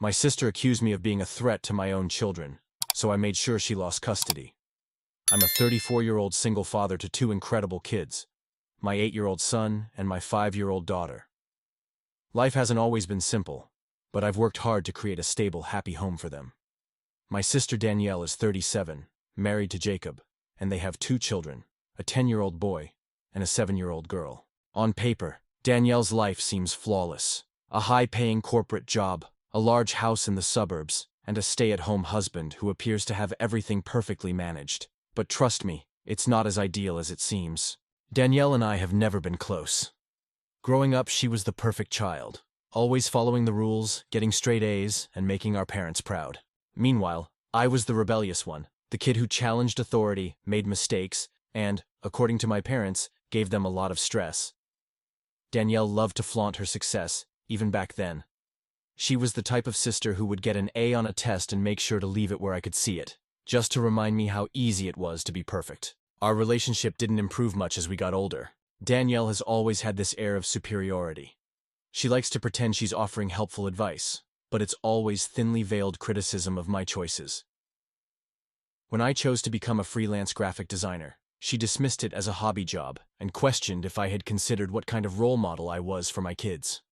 My sister accused me of being a threat to my own children, so I made sure she lost custody. I'm a 34-year-old single father to two incredible kids, my 8-year-old son and my 5-year-old daughter. Life hasn't always been simple, but I've worked hard to create a stable, happy home for them. My sister Danielle is 37, married to Jacob, and they have two children, a 10-year-old boy and a 7-year-old girl. On paper, Danielle's life seems flawless. A high-paying corporate job, a large house in the suburbs, and a stay-at-home husband who appears to have everything perfectly managed. But trust me, it's not as ideal as it seems. Danielle and I have never been close. Growing up, she was the perfect child, always following the rules, getting straight A's, and making our parents proud. Meanwhile, I was the rebellious one, the kid who challenged authority, made mistakes, and, according to my parents, gave them a lot of stress. Danielle loved to flaunt her success, even back then. She was the type of sister who would get an A on a test and make sure to leave it where I could see it, just to remind me how easy it was to be perfect. Our relationship didn't improve much as we got older. Danielle has always had this air of superiority. She likes to pretend she's offering helpful advice, but it's always thinly veiled criticism of my choices. When I chose to become a freelance graphic designer, she dismissed it as a hobby job and questioned if I had considered what kind of role model I was for my kids.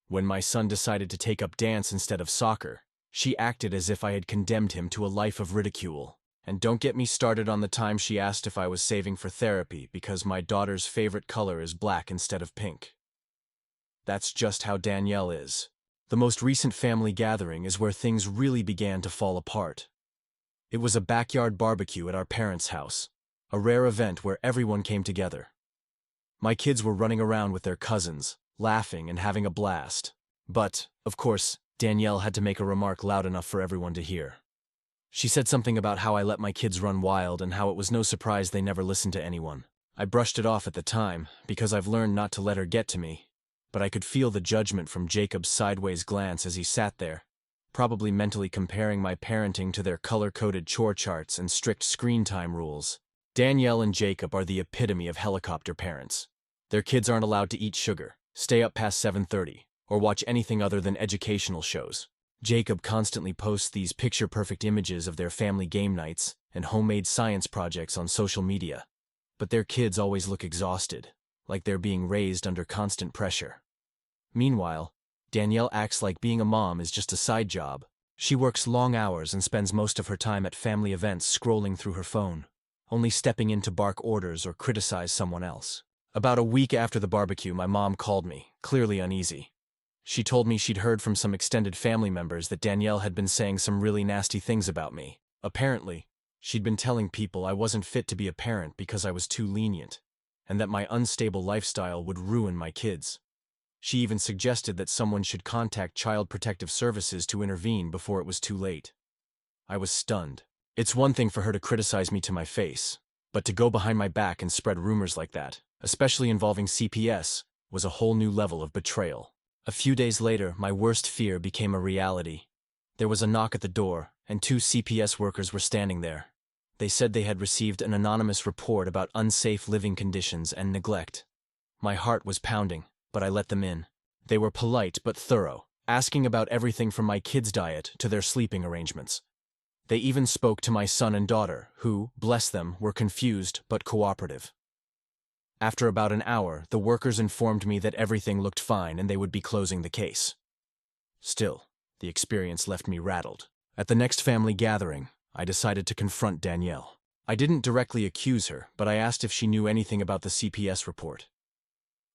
When my son decided to take up dance instead of soccer, she acted as if I had condemned him to a life of ridicule. And don't get me started on the time she asked if I was saving for therapy because my daughter's favorite color is black instead of pink. That's just how Danielle is. The most recent family gathering is where things really began to fall apart. It was a backyard barbecue at our parents' house, a rare event where everyone came together. My kids were running around with their cousins, laughing and having a blast. But, of course, Danielle had to make a remark loud enough for everyone to hear. She said something about how I let my kids run wild and how it was no surprise they never listened to anyone. I brushed it off at the time, because I've learned not to let her get to me. But I could feel the judgment from Jacob's sideways glance as he sat there, probably mentally comparing my parenting to their color-coded chore charts and strict screen time rules. Danielle and Jacob are the epitome of helicopter parents. Their kids aren't allowed to eat sugar, stay up past 7:30, or watch anything other than educational shows. Jacob constantly posts these picture-perfect images of their family game nights and homemade science projects on social media. But their kids always look exhausted, like they're being raised under constant pressure. Meanwhile, Danielle acts like being a mom is just a side job. She works long hours and spends most of her time at family events scrolling through her phone, only stepping in to bark orders or criticize someone else. About a week after the barbecue, my mom called me, clearly uneasy. She told me she'd heard from some extended family members that Danielle had been saying some really nasty things about me. Apparently, she'd been telling people I wasn't fit to be a parent because I was too lenient, and that my unstable lifestyle would ruin my kids. She even suggested that someone should contact Child Protective Services to intervene before it was too late. I was stunned. It's one thing for her to criticize me to my face, but to go behind my back and spread rumors like that, especially involving CPS, was a whole new level of betrayal. A few days later, my worst fear became a reality. There was a knock at the door, and two CPS workers were standing there. They said they had received an anonymous report about unsafe living conditions and neglect. My heart was pounding, but I let them in. They were polite but thorough, asking about everything from my kids' diet to their sleeping arrangements. They even spoke to my son and daughter, who, bless them, were confused but cooperative. After about an hour, the workers informed me that everything looked fine and they would be closing the case. Still, the experience left me rattled. At the next family gathering, I decided to confront Danielle. I didn't directly accuse her, but I asked if she knew anything about the CPS report.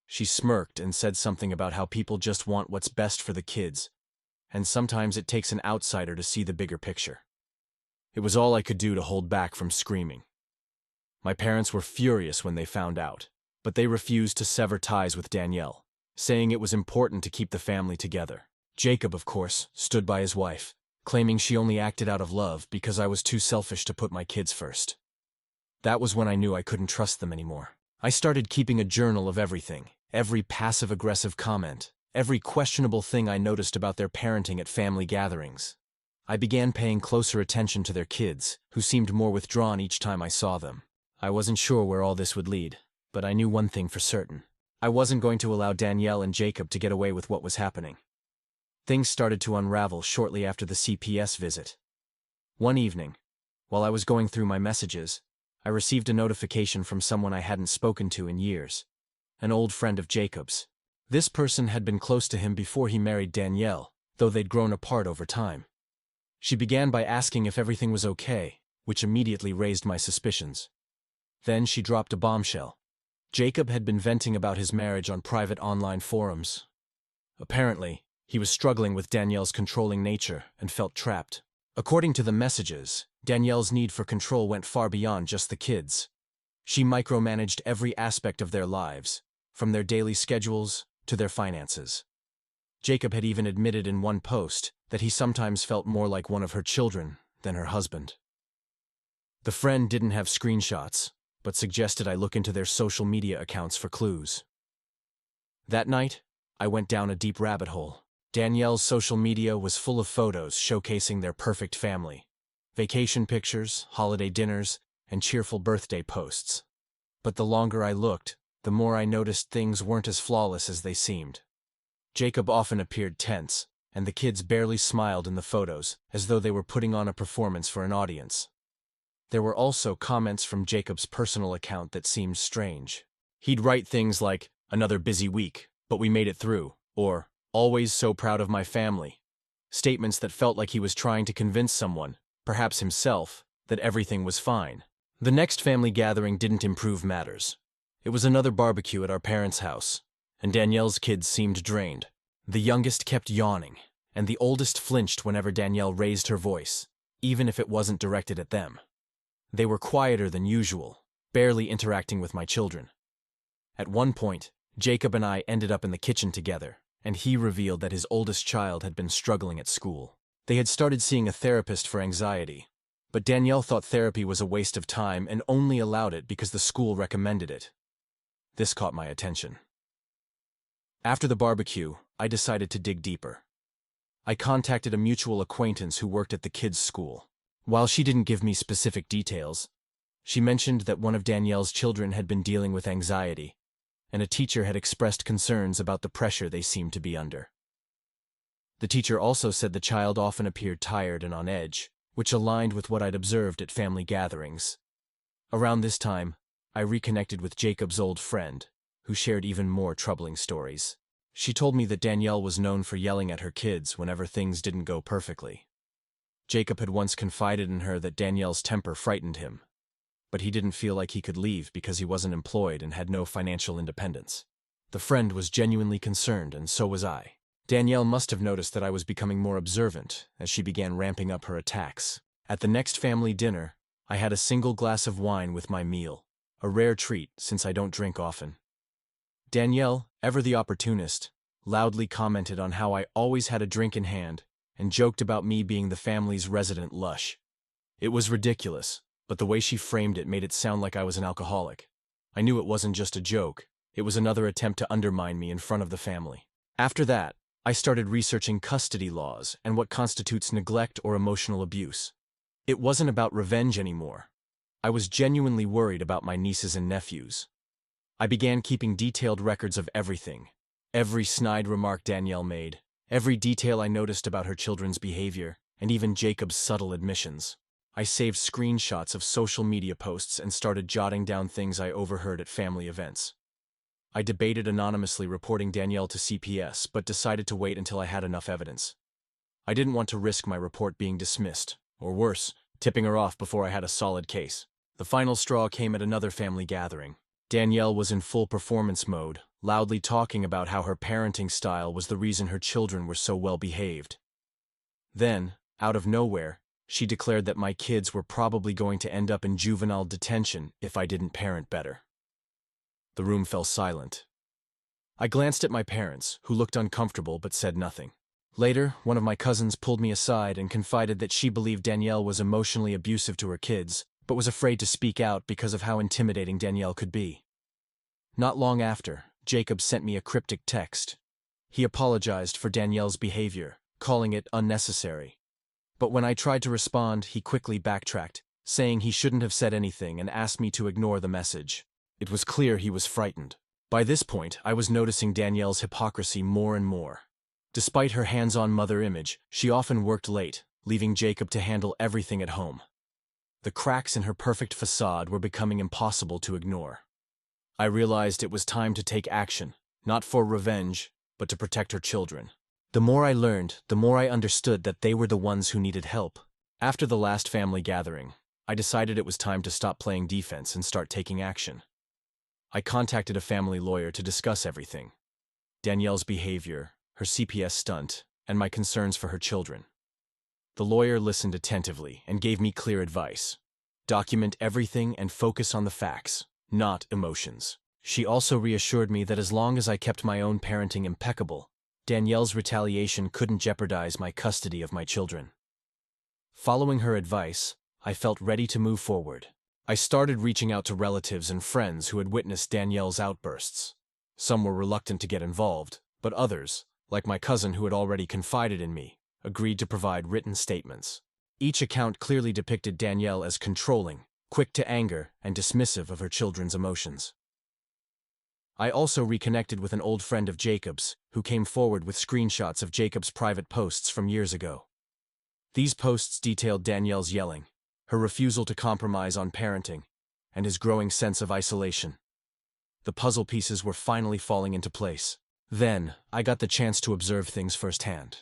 She smirked and said something about how people just want what's best for the kids, and sometimes it takes an outsider to see the bigger picture. It was all I could do to hold back from screaming. My parents were furious when they found out, but they refused to sever ties with Danielle, saying it was important to keep the family together. Jacob, of course, stood by his wife, claiming she only acted out of love because I was too selfish to put my kids first. That was when I knew I couldn't trust them anymore. I started keeping a journal of everything, every passive-aggressive comment, every questionable thing I noticed about their parenting at family gatherings. I began paying closer attention to their kids, who seemed more withdrawn each time I saw them. I wasn't sure where all this would lead, but I knew one thing for certain. I wasn't going to allow Danielle and Jacob to get away with what was happening. Things started to unravel shortly after the CPS visit. One evening, while I was going through my messages, I received a notification from someone I hadn't spoken to in years, an old friend of Jacob's. This person had been close to him before he married Danielle, though they'd grown apart over time. She began by asking if everything was okay, which immediately raised my suspicions. Then she dropped a bombshell. Jacob had been venting about his marriage on private online forums. Apparently, he was struggling with Danielle's controlling nature and felt trapped. According to the messages, Danielle's need for control went far beyond just the kids. She micromanaged every aspect of their lives, from their daily schedules to their finances. Jacob had even admitted in one post that he sometimes felt more like one of her children than her husband. The friend didn't have screenshots, but suggested I look into their social media accounts for clues. That night, I went down a deep rabbit hole. Danielle's social media was full of photos showcasing their perfect family. Vacation pictures, holiday dinners, and cheerful birthday posts. But the longer I looked, the more I noticed things weren't as flawless as they seemed. Jacob often appeared tense, and the kids barely smiled in the photos, as though they were putting on a performance for an audience. There were also comments from Jacob's personal account that seemed strange. He'd write things like, "Another busy week, but we made it through," or, "Always so proud of my family." Statements that felt like he was trying to convince someone, perhaps himself, that everything was fine. The next family gathering didn't improve matters. It was another barbecue at our parents' house, and Danielle's kids seemed drained. The youngest kept yawning, and the oldest flinched whenever Danielle raised her voice, even if it wasn't directed at them. They were quieter than usual, barely interacting with my children. At one point, Jacob and I ended up in the kitchen together, and he revealed that his oldest child had been struggling at school. They had started seeing a therapist for anxiety, but Danielle thought therapy was a waste of time and only allowed it because the school recommended it. This caught my attention. After the barbecue, I decided to dig deeper. I contacted a mutual acquaintance who worked at the kids' school. While she didn't give me specific details, she mentioned that one of Danielle's children had been dealing with anxiety, and a teacher had expressed concerns about the pressure they seemed to be under. The teacher also said the child often appeared tired and on edge, which aligned with what I'd observed at family gatherings. Around this time, I reconnected with Jacob's old friend, who shared even more troubling stories. She told me that Danielle was known for yelling at her kids whenever things didn't go perfectly. Jacob had once confided in her that Danielle's temper frightened him, but he didn't feel like he could leave because he wasn't employed and had no financial independence. The friend was genuinely concerned, and so was I. Danielle must have noticed that I was becoming more observant as she began ramping up her attacks. At the next family dinner, I had a single glass of wine with my meal, a rare treat since I don't drink often. Danielle, ever the opportunist, loudly commented on how I always had a drink in hand and joked about me being the family's resident lush. It was ridiculous, but the way she framed it made it sound like I was an alcoholic. I knew it wasn't just a joke, it was another attempt to undermine me in front of the family. After that, I started researching custody laws and what constitutes neglect or emotional abuse. It wasn't about revenge anymore. I was genuinely worried about my nieces and nephews. I began keeping detailed records of everything. Every snide remark Danielle made, every detail I noticed about her children's behavior, and even Jacob's subtle admissions. I saved screenshots of social media posts and started jotting down things I overheard at family events. I debated anonymously reporting Danielle to CPS, but decided to wait until I had enough evidence. I didn't want to risk my report being dismissed, or worse, tipping her off before I had a solid case. The final straw came at another family gathering. Danielle was in full performance mode, loudly talking about how her parenting style was the reason her children were so well behaved. Then, out of nowhere, she declared that my kids were probably going to end up in juvenile detention if I didn't parent better. The room fell silent. I glanced at my parents, who looked uncomfortable but said nothing. Later, one of my cousins pulled me aside and confided that she believed Danielle was emotionally abusive to her kids, but was afraid to speak out because of how intimidating Danielle could be. Not long after, Jacob sent me a cryptic text. He apologized for Danielle's behavior, calling it unnecessary. But when I tried to respond, he quickly backtracked, saying he shouldn't have said anything and asked me to ignore the message. It was clear he was frightened. By this point, I was noticing Danielle's hypocrisy more and more. Despite her hands-on mother image, she often worked late, leaving Jacob to handle everything at home. The cracks in her perfect facade were becoming impossible to ignore. I realized it was time to take action, not for revenge, but to protect her children. The more I learned, the more I understood that they were the ones who needed help. After the last family gathering, I decided it was time to stop playing defense and start taking action. I contacted a family lawyer to discuss everything: Danielle's behavior, her CPS stunt, and my concerns for her children. The lawyer listened attentively and gave me clear advice. Document everything and focus on the facts, not emotions. She also reassured me that as long as I kept my own parenting impeccable, Danielle's retaliation couldn't jeopardize my custody of my children. Following her advice, I felt ready to move forward. I started reaching out to relatives and friends who had witnessed Danielle's outbursts. Some were reluctant to get involved, but others, like my cousin who had already confided in me, agreed to provide written statements. Each account clearly depicted Danielle as controlling, quick to anger, and dismissive of her children's emotions. I also reconnected with an old friend of Jacob's, who came forward with screenshots of Jacob's private posts from years ago. These posts detailed Danielle's yelling, her refusal to compromise on parenting, and his growing sense of isolation. The puzzle pieces were finally falling into place. Then, I got the chance to observe things firsthand.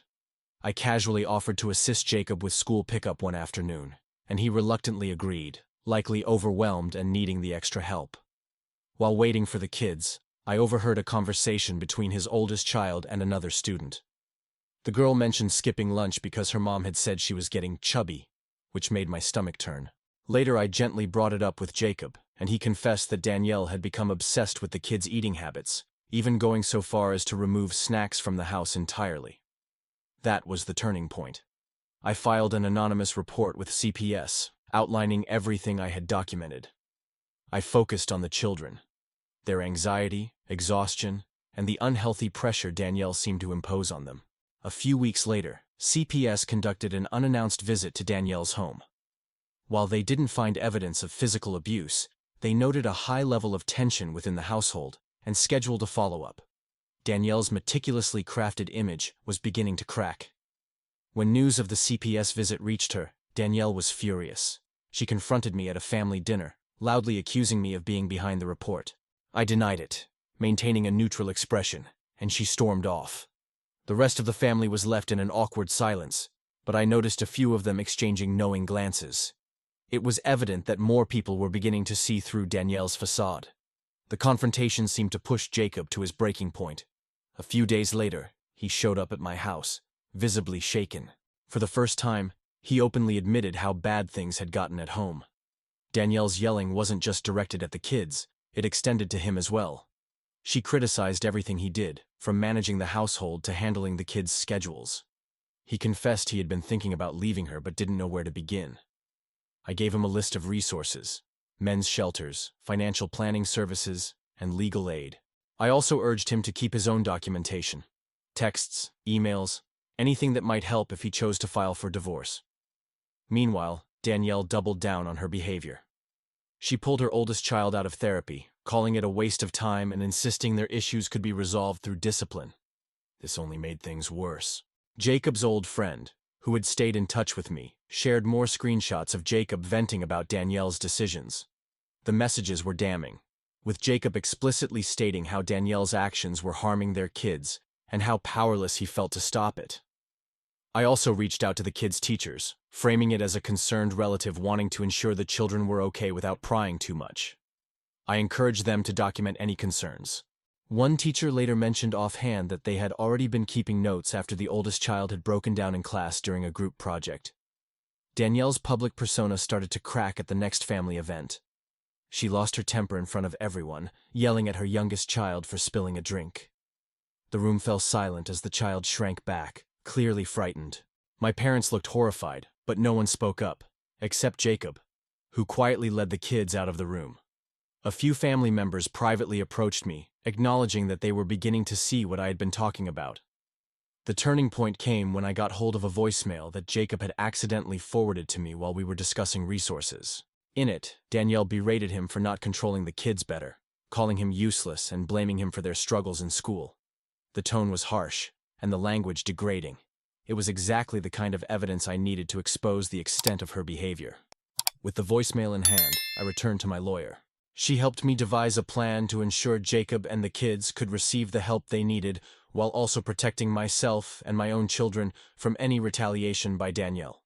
I casually offered to assist Jacob with school pickup one afternoon, and he reluctantly agreed, likely overwhelmed and needing the extra help. While waiting for the kids, I overheard a conversation between his oldest child and another student. The girl mentioned skipping lunch because her mom had said she was getting chubby, which made my stomach turn. Later I gently brought it up with Jacob, and he confessed that Danielle had become obsessed with the kids' eating habits, even going so far as to remove snacks from the house entirely. That was the turning point. I filed an anonymous report with CPS, outlining everything I had documented. I focused on the children, their anxiety, exhaustion, and the unhealthy pressure Danielle seemed to impose on them. A few weeks later, CPS conducted an unannounced visit to Danielle's home. While they didn't find evidence of physical abuse, they noted a high level of tension within the household and scheduled a follow-up. Danielle's meticulously crafted image was beginning to crack. When news of the CPS visit reached her, Danielle was furious. She confronted me at a family dinner, loudly accusing me of being behind the report. I denied it, maintaining a neutral expression, and she stormed off. The rest of the family was left in an awkward silence, but I noticed a few of them exchanging knowing glances. It was evident that more people were beginning to see through Danielle's facade. The confrontation seemed to push Jacob to his breaking point. A few days later, he showed up at my house, visibly shaken. For the first time, he openly admitted how bad things had gotten at home. Danielle's yelling wasn't just directed at the kids, it extended to him as well. She criticized everything he did, from managing the household to handling the kids' schedules. He confessed he had been thinking about leaving her but didn't know where to begin. I gave him a list of resources: men's shelters, financial planning services, and legal aid. I also urged him to keep his own documentation: texts, emails, anything that might help if he chose to file for divorce. Meanwhile, Danielle doubled down on her behavior. She pulled her oldest child out of therapy, calling it a waste of time and insisting their issues could be resolved through discipline. This only made things worse. Jacob's old friend, who had stayed in touch with me, shared more screenshots of Jacob venting about Danielle's decisions. The messages were damning, with Jacob explicitly stating how Danielle's actions were harming their kids and how powerless he felt to stop it. I also reached out to the kids' teachers, framing it as a concerned relative wanting to ensure the children were okay without prying too much. I encouraged them to document any concerns. One teacher later mentioned offhand that they had already been keeping notes after the oldest child had broken down in class during a group project. Danielle's public persona started to crack at the next family event. She lost her temper in front of everyone, yelling at her youngest child for spilling a drink. The room fell silent as the child shrank back, clearly frightened. My parents looked horrified, but no one spoke up, except Jacob, who quietly led the kids out of the room. A few family members privately approached me, acknowledging that they were beginning to see what I had been talking about. The turning point came when I got hold of a voicemail that Jacob had accidentally forwarded to me while we were discussing resources. In it, Danielle berated him for not controlling the kids better, calling him useless and blaming him for their struggles in school. The tone was harsh, and the language degrading. It was exactly the kind of evidence I needed to expose the extent of her behavior. With the voicemail in hand, I returned to my lawyer. She helped me devise a plan to ensure Jacob and the kids could receive the help they needed, while also protecting myself and my own children from any retaliation by Danielle.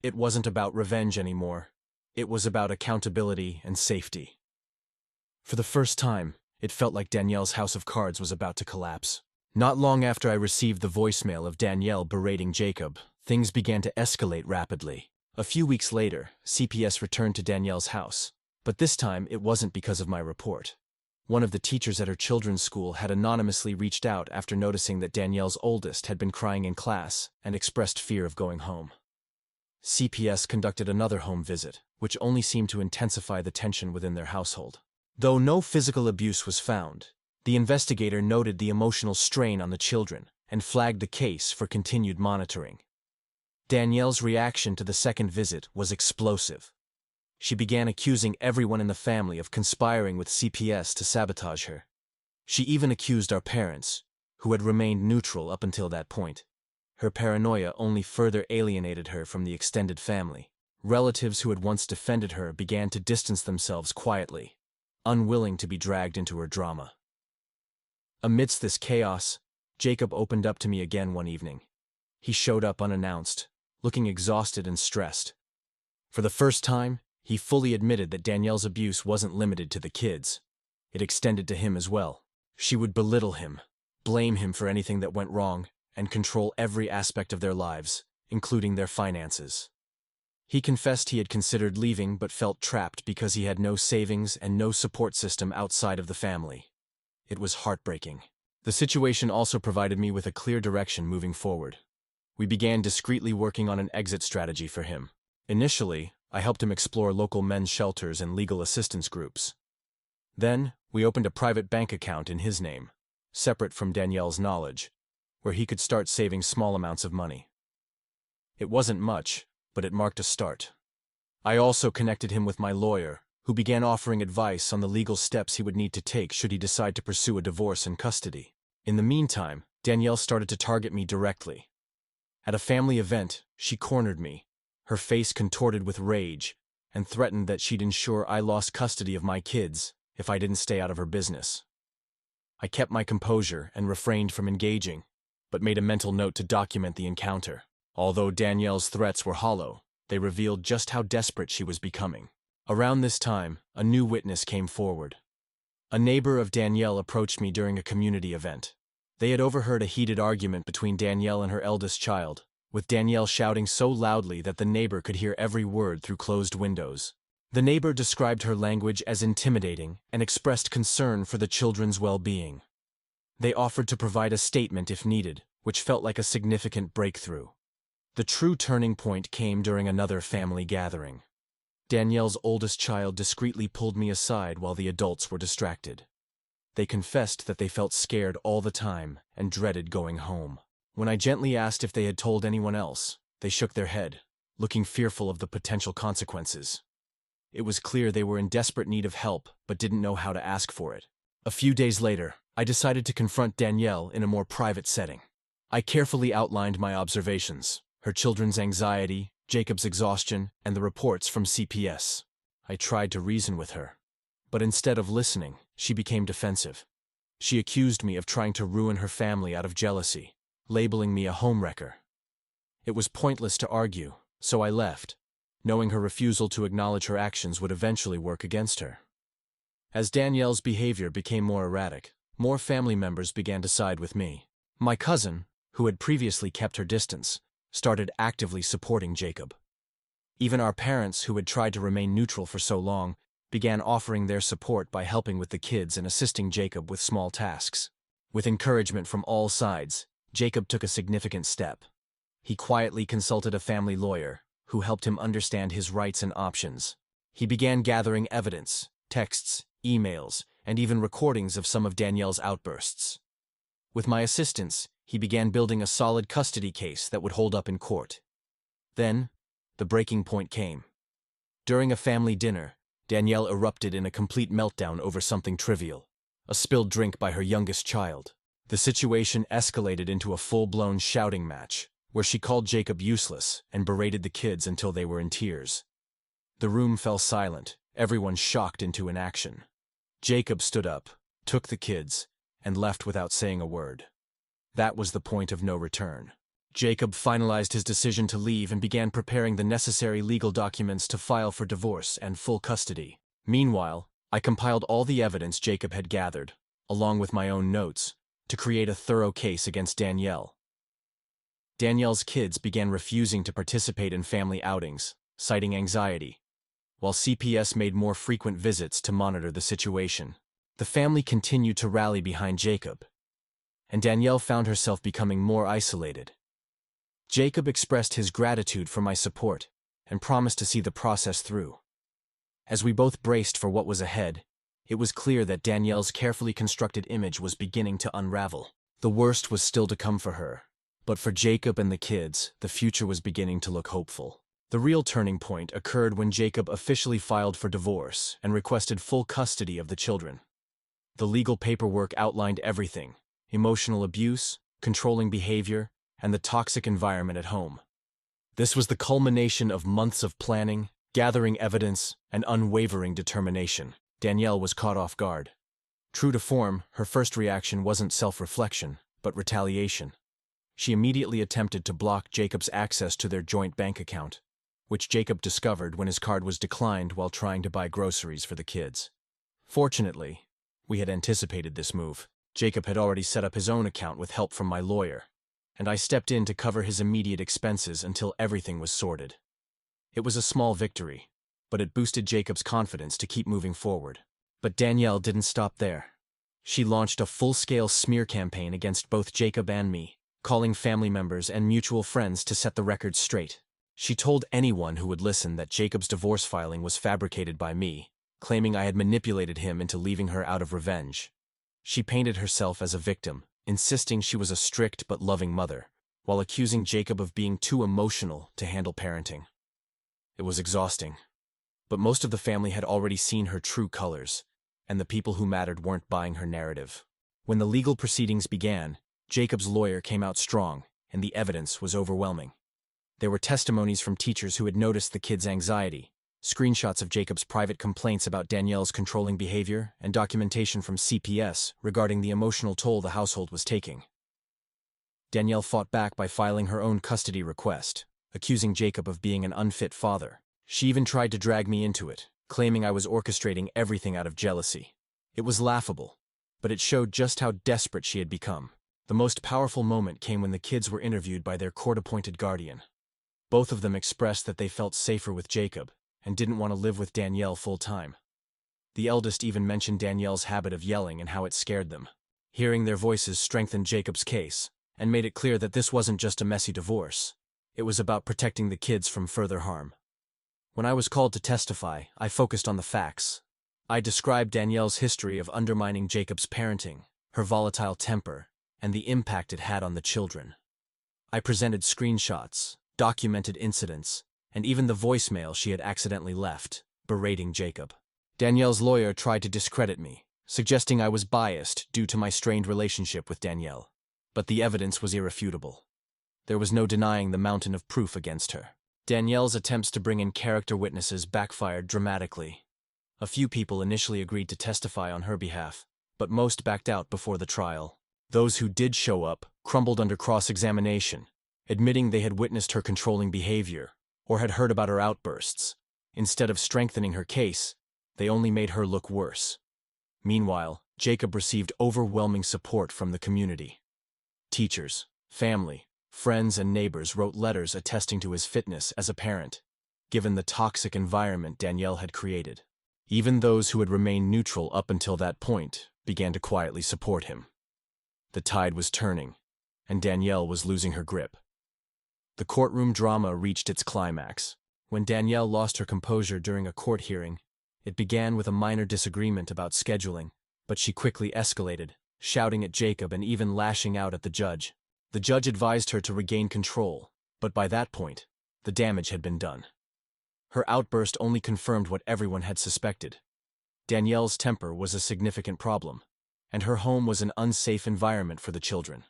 It wasn't about revenge anymore. It was about accountability and safety. For the first time, it felt like Danielle's house of cards was about to collapse. Not long after I received the voicemail of Danielle berating Jacob, things began to escalate rapidly. A few weeks later, CPS returned to Danielle's house, but this time it wasn't because of my report. One of the teachers at her children's school had anonymously reached out after noticing that Danielle's oldest had been crying in class and expressed fear of going home. CPS conducted another home visit, which only seemed to intensify the tension within their household. Though no physical abuse was found, the investigator noted the emotional strain on the children and flagged the case for continued monitoring. Danielle's reaction to the second visit was explosive. She began accusing everyone in the family of conspiring with CPS to sabotage her. She even accused our parents, who had remained neutral up until that point. Her paranoia only further alienated her from the extended family. Relatives who had once defended her began to distance themselves quietly, unwilling to be dragged into her drama. Amidst this chaos, Jacob opened up to me again one evening. He showed up unannounced, looking exhausted and stressed. For the first time, he fully admitted that Danielle's abuse wasn't limited to the kids. It extended to him as well. She would belittle him, blame him for anything that went wrong, and control every aspect of their lives, including their finances. He confessed he had considered leaving but felt trapped because he had no savings and no support system outside of the family. It was heartbreaking. The situation also provided me with a clear direction moving forward. We began discreetly working on an exit strategy for him. Initially, I helped him explore local men's shelters and legal assistance groups. Then, we opened a private bank account in his name, separate from Danielle's knowledge, where he could start saving small amounts of money. It wasn't much, but it marked a start. I also connected him with my lawyer, who began offering advice on the legal steps he would need to take should he decide to pursue a divorce and custody. In the meantime, Danielle started to target me directly. At a family event, she cornered me, her face contorted with rage, and threatened that she'd ensure I lost custody of my kids if I didn't stay out of her business. I kept my composure and refrained from engaging, but made a mental note to document the encounter. Although Danielle's threats were hollow, they revealed just how desperate she was becoming. Around this time, a new witness came forward. A neighbor of Danielle approached me during a community event. They had overheard a heated argument between Danielle and her eldest child, with Danielle shouting so loudly that the neighbor could hear every word through closed windows. The neighbor described her language as intimidating and expressed concern for the children's well-being. They offered to provide a statement if needed, which felt like a significant breakthrough. The true turning point came during another family gathering. Danielle's oldest child discreetly pulled me aside while the adults were distracted. They confessed that they felt scared all the time and dreaded going home. When I gently asked if they had told anyone else, they shook their head, looking fearful of the potential consequences. It was clear they were in desperate need of help but didn't know how to ask for it. A few days later, I decided to confront Danielle in a more private setting. I carefully outlined my observations: her children's anxiety, Jacob's exhaustion, and the reports from CPS. I tried to reason with her, but instead of listening, she became defensive. She accused me of trying to ruin her family out of jealousy, labeling me a homewrecker. It was pointless to argue, so I left, knowing her refusal to acknowledge her actions would eventually work against her. As Danielle's behavior became more erratic, more family members began to side with me. My cousin, who had previously kept her distance, started actively supporting Jacob. Even our parents, who had tried to remain neutral for so long, began offering their support by helping with the kids and assisting Jacob with small tasks. With encouragement from all sides, Jacob took a significant step. He quietly consulted a family lawyer, who helped him understand his rights and options. He began gathering evidence, texts, emails, and even recordings of some of Danielle's outbursts. With my assistance, he began building a solid custody case that would hold up in court. Then, the breaking point came. During a family dinner, Danielle erupted in a complete meltdown over something trivial: a spilled drink by her youngest child. The situation escalated into a full-blown shouting match, where she called Jacob useless and berated the kids until they were in tears. The room fell silent, everyone shocked into inaction. Jacob stood up, took the kids, and left without saying a word. That was the point of no return. Jacob finalized his decision to leave and began preparing the necessary legal documents to file for divorce and full custody. Meanwhile, I compiled all the evidence Jacob had gathered, along with my own notes, to create a thorough case against Danielle. Danielle's kids began refusing to participate in family outings, citing anxiety, while CPS made more frequent visits to monitor the situation. The family continued to rally behind Jacob, and Danielle found herself becoming more isolated. Jacob expressed his gratitude for my support and promised to see the process through. As we both braced for what was ahead, it was clear that Danielle's carefully constructed image was beginning to unravel. The worst was still to come for her, but for Jacob and the kids, the future was beginning to look hopeful. The real turning point occurred when Jacob officially filed for divorce and requested full custody of the children. The legal paperwork outlined everything: emotional abuse, controlling behavior, and the toxic environment at home. This was the culmination of months of planning, gathering evidence, and unwavering determination. Danielle was caught off guard. True to form, her first reaction wasn't self-reflection, but retaliation. She immediately attempted to block Jacob's access to their joint bank account, which Jacob discovered when his card was declined while trying to buy groceries for the kids. Fortunately, we had anticipated this move. Jacob had already set up his own account with help from my lawyer, and I stepped in to cover his immediate expenses until everything was sorted. It was a small victory, but it boosted Jacob's confidence to keep moving forward. But Danielle didn't stop there. She launched a full-scale smear campaign against both Jacob and me, calling family members and mutual friends to set the record straight. She told anyone who would listen that Jacob's divorce filing was fabricated by me, claiming I had manipulated him into leaving her out of revenge. She painted herself as a victim, insisting she was a strict but loving mother, while accusing Jacob of being too emotional to handle parenting. It was exhausting, but most of the family had already seen her true colors, and the people who mattered weren't buying her narrative. When the legal proceedings began, Jacob's lawyer came out strong, and the evidence was overwhelming. There were testimonies from teachers who had noticed the kids' anxiety, screenshots of Jacob's private complaints about Danielle's controlling behavior, and documentation from CPS regarding the emotional toll the household was taking. Danielle fought back by filing her own custody request, accusing Jacob of being an unfit father. She even tried to drag me into it, claiming I was orchestrating everything out of jealousy. It was laughable, but it showed just how desperate she had become. The most powerful moment came when the kids were interviewed by their court-appointed guardian. Both of them expressed that they felt safer with Jacob and didn't want to live with Danielle full-time. The eldest even mentioned Danielle's habit of yelling and how it scared them. Hearing their voices strengthened Jacob's case and made it clear that this wasn't just a messy divorce. It was about protecting the kids from further harm. When I was called to testify, I focused on the facts. I described Danielle's history of undermining Jacob's parenting, her volatile temper, and the impact it had on the children. I presented screenshots, documented incidents, and even the voicemail she had accidentally left, berating Jacob. Danielle's lawyer tried to discredit me, suggesting I was biased due to my strained relationship with Danielle. But the evidence was irrefutable. There was no denying the mountain of proof against her. Danielle's attempts to bring in character witnesses backfired dramatically. A few people initially agreed to testify on her behalf, but most backed out before the trial. Those who did show up crumbled under cross-examination, admitting they had witnessed her controlling behavior or had heard about her outbursts. Instead of strengthening her case, they only made her look worse. Meanwhile, Jacob received overwhelming support from the community. Teachers, family, friends, and neighbors wrote letters attesting to his fitness as a parent, given the toxic environment Danielle had created. Even those who had remained neutral up until that point began to quietly support him. The tide was turning, and Danielle was losing her grip. The courtroom drama reached its climax. When Danielle lost her composure during a court hearing, it began with a minor disagreement about scheduling, but she quickly escalated, shouting at Jacob and even lashing out at the judge. The judge advised her to regain control, but by that point, the damage had been done. Her outburst only confirmed what everyone had suspected. Danielle's temper was a significant problem, and her home was an unsafe environment for the children.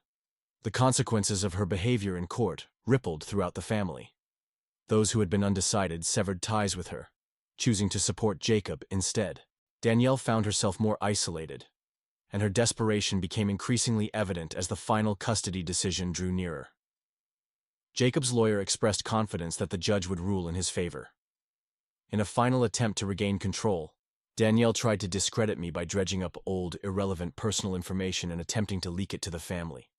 The consequences of her behavior in court rippled throughout the family. Those who had been undecided severed ties with her, choosing to support Jacob instead. Danielle found herself more isolated, and her desperation became increasingly evident as the final custody decision drew nearer. Jacob's lawyer expressed confidence that the judge would rule in his favor. In a final attempt to regain control, Danielle tried to discredit me by dredging up old, irrelevant personal information and attempting to leak it to the family.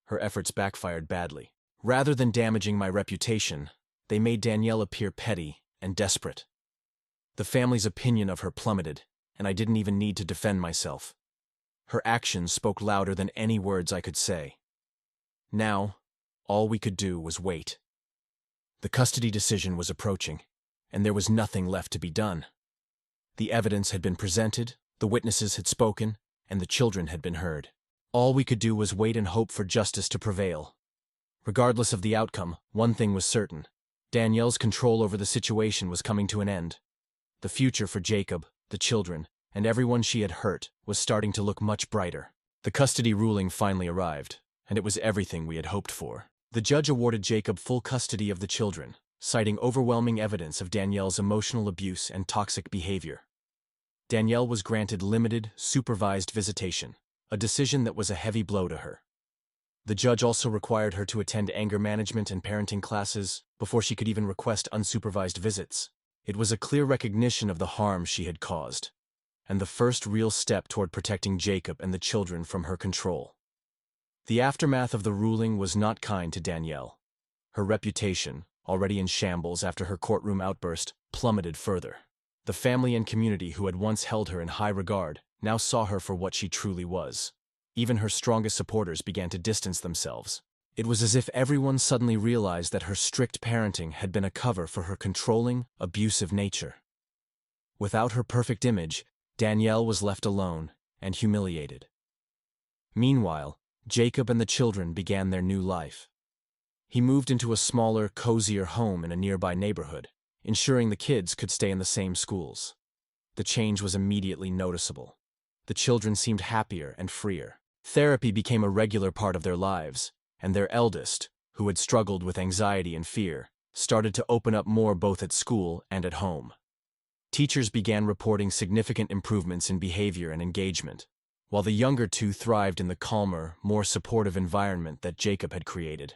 Her efforts backfired badly. Rather than damaging my reputation, they made Danielle appear petty and desperate. The family's opinion of her plummeted, and I didn't even need to defend myself. Her actions spoke louder than any words I could say. Now, all we could do was wait. The custody decision was approaching, and there was nothing left to be done. The evidence had been presented, the witnesses had spoken, and the children had been heard. All we could do was wait and hope for justice to prevail. Regardless of the outcome, one thing was certain. Danielle's control over the situation was coming to an end. The future for Jacob, the children, and everyone she had hurt was starting to look much brighter. The custody ruling finally arrived, and it was everything we had hoped for. The judge awarded Jacob full custody of the children, citing overwhelming evidence of Danielle's emotional abuse and toxic behavior. Danielle was granted limited, supervised visitation, a decision that was a heavy blow to her. The judge also required her to attend anger management and parenting classes before she could even request unsupervised visits. It was a clear recognition of the harm she had caused, and the first real step toward protecting Jacob and the children from her control. The aftermath of the ruling was not kind to Danielle. Her reputation, already in shambles after her courtroom outburst, plummeted further. The family and community who had once held her in high regard now saw her for what she truly was. Even her strongest supporters began to distance themselves. It was as if everyone suddenly realized that her strict parenting had been a cover for her controlling, abusive nature. Without her perfect image, Danielle was left alone and humiliated. Meanwhile, Jacob and the children began their new life. He moved into a smaller, cozier home in a nearby neighborhood, ensuring the kids could stay in the same schools. The change was immediately noticeable. The children seemed happier and freer. Therapy became a regular part of their lives, and their eldest, who had struggled with anxiety and fear, started to open up more both at school and at home. Teachers began reporting significant improvements in behavior and engagement, while the younger two thrived in the calmer, more supportive environment that Jacob had created.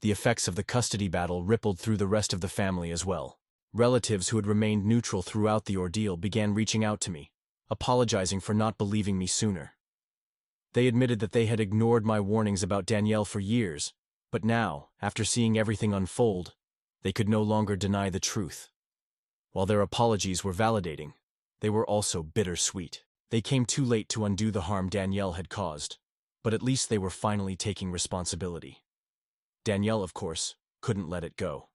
The effects of the custody battle rippled through the rest of the family as well. Relatives who had remained neutral throughout the ordeal began reaching out to me, apologizing for not believing me sooner. They admitted that they had ignored my warnings about Danielle for years, but now, after seeing everything unfold, they could no longer deny the truth. While their apologies were validating, they were also bittersweet. They came too late to undo the harm Danielle had caused, but at least they were finally taking responsibility. Danielle, of course, couldn't let it go.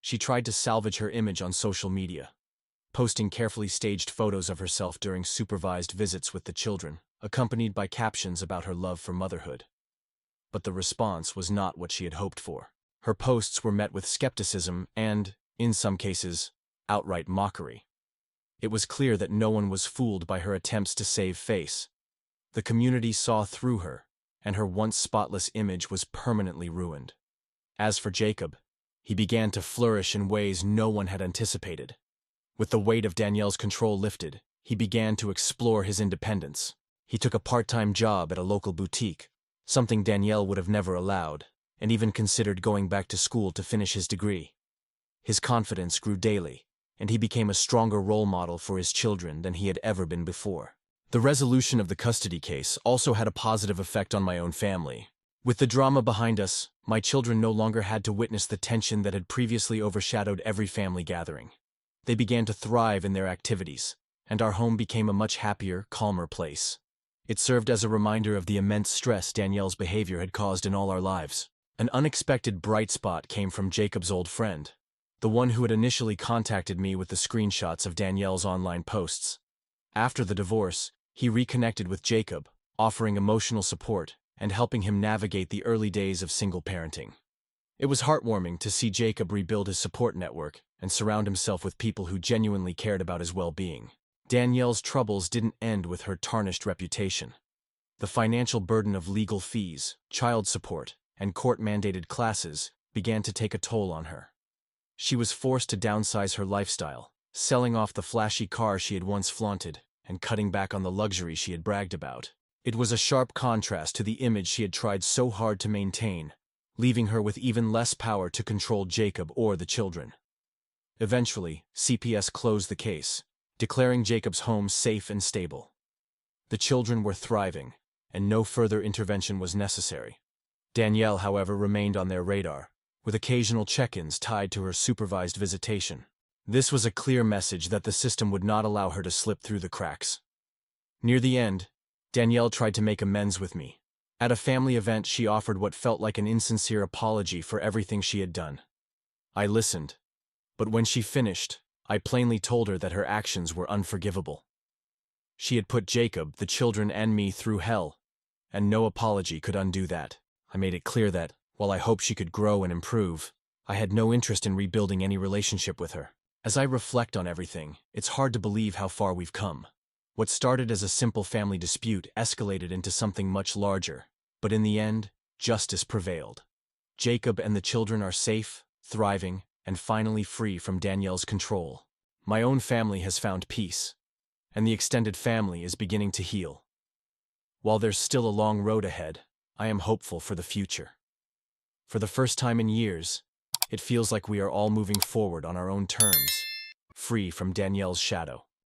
She tried to salvage her image on social media, posting carefully staged photos of herself during supervised visits with the children, accompanied by captions about her love for motherhood. But the response was not what she had hoped for. Her posts were met with skepticism and, in some cases, outright mockery. It was clear that no one was fooled by her attempts to save face. The community saw through her, and her once spotless image was permanently ruined. As for Jacob, he began to flourish in ways no one had anticipated. With the weight of Danielle's control lifted, he began to explore his independence. He took a part-time job at a local boutique, something Danielle would have never allowed, and even considered going back to school to finish his degree. His confidence grew daily, and he became a stronger role model for his children than he had ever been before. The resolution of the custody case also had a positive effect on my own family. With the drama behind us, my children no longer had to witness the tension that had previously overshadowed every family gathering. They began to thrive in their activities, and our home became a much happier, calmer place. It served as a reminder of the immense stress Danielle's behavior had caused in all our lives. An unexpected bright spot came from Jacob's old friend, the one who had initially contacted me with the screenshots of Danielle's online posts. After the divorce, he reconnected with Jacob, offering emotional support and helping him navigate the early days of single parenting. It was heartwarming to see Jacob rebuild his support network and surround himself with people who genuinely cared about his well-being. Danielle's troubles didn't end with her tarnished reputation. The financial burden of legal fees, child support, and court-mandated classes began to take a toll on her. She was forced to downsize her lifestyle, selling off the flashy car she had once flaunted and cutting back on the luxury she had bragged about. It was a sharp contrast to the image she had tried so hard to maintain, leaving her with even less power to control Jacob or the children. Eventually, CPS closed the case, declaring Jacob's home safe and stable. The children were thriving, and no further intervention was necessary. Danielle, however, remained on their radar, with occasional check-ins tied to her supervised visitation. This was a clear message that the system would not allow her to slip through the cracks. Near the end, Danielle tried to make amends with me. At a family event, she offered what felt like an insincere apology for everything she had done. I listened, but when she finished, I plainly told her that her actions were unforgivable. She had put Jacob, the children, and me through hell, and no apology could undo that. I made it clear that, while I hoped she could grow and improve, I had no interest in rebuilding any relationship with her. As I reflect on everything, it's hard to believe how far we've come. What started as a simple family dispute escalated into something much larger, but in the end, justice prevailed. Jacob and the children are safe, thriving, and finally free from Danielle's control. My own family has found peace, and the extended family is beginning to heal. While there's still a long road ahead, I am hopeful for the future. For the first time in years, it feels like we are all moving forward on our own terms, free from Danielle's shadow.